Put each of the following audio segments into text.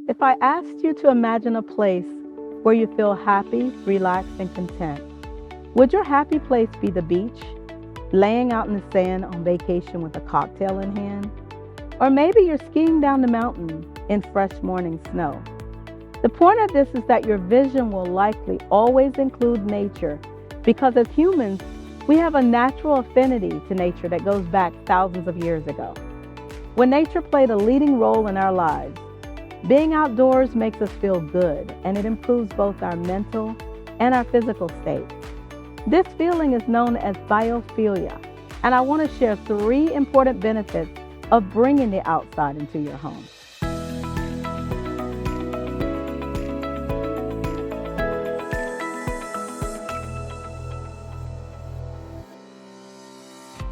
If I asked you to imagine a place where you feel happy, relaxed, and content, would your happy place be the beach, laying out in the sand on vacation with a cocktail in hand? Or maybe you're skiing down the mountain in fresh morning snow? The point of this is that your vision will likely always include nature because as humans, we have a natural affinity to nature that goes back thousands of years ago. When nature played a leading role in our lives, being outdoors makes us feel good and it improves both our mental and our physical state. This feeling is known as biophilia, and I want to share 3 important benefits of bringing the outside into your home.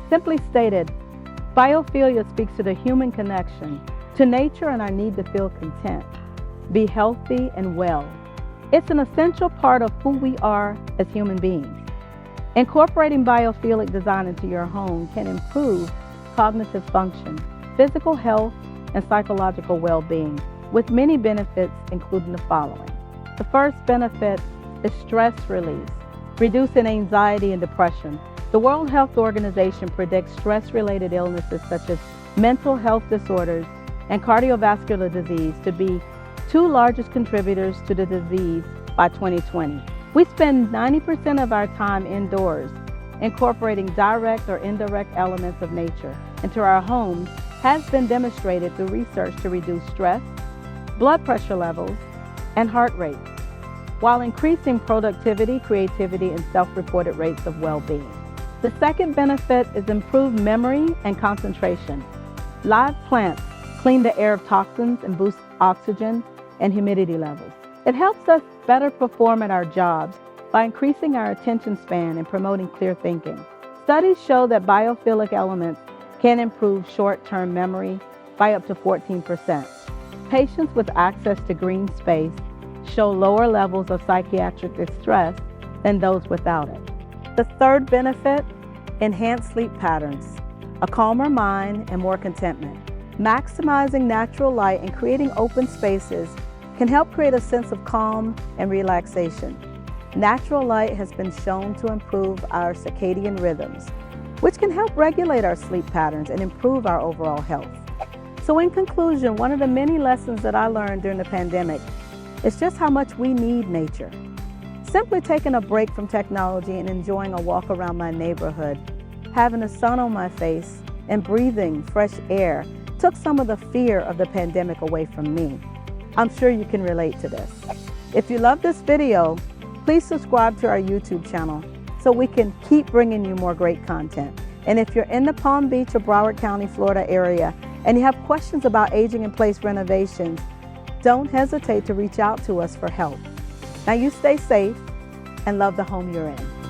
Simply stated, biophilia speaks to the human connection to nature and our need to feel content, be healthy and well. It's an essential part of who we are as human beings. Incorporating biophilic design into your home can improve cognitive function, physical health, and psychological well-being, with many benefits including the following. The first benefit is stress release, reducing anxiety and depression. The World Health Organization predicts stress-related illnesses such as mental health disorders and cardiovascular disease to be 2 largest contributors to the disease by 2020. We spend 90% of our time indoors. Incorporating direct or indirect elements of nature into our homes has been demonstrated through research to reduce stress, blood pressure levels, and heart rate, while increasing productivity, creativity, and self-reported rates of well-being. The second benefit is improved memory and concentration. Live plants clean the air of toxins and boost oxygen and humidity levels. It helps us better perform at our jobs by increasing our attention span and promoting clear thinking. Studies show that biophilic elements can improve short-term memory by up to 14%. Patients with access to green space show lower levels of psychiatric distress than those without it. The third benefit, enhanced sleep patterns, a calmer mind and more contentment. Maximizing natural light and creating open spaces can help create a sense of calm and relaxation. Natural light has been shown to improve our circadian rhythms, which can help regulate our sleep patterns and improve our overall health. So in conclusion, one of the many lessons that I learned during the pandemic is just how much we need nature. Simply taking a break from technology and enjoying a walk around my neighborhood, having the sun on my face, and breathing fresh air took some of the fear of the pandemic away from me. I'm sure you can relate to this. If you love this video, please subscribe to our YouTube channel so we can keep bringing you more great content. And if you're in the Palm Beach or Broward County, Florida area, and you have questions about aging in place renovations, don't hesitate to reach out to us for help. Now you stay safe and love the home you're in.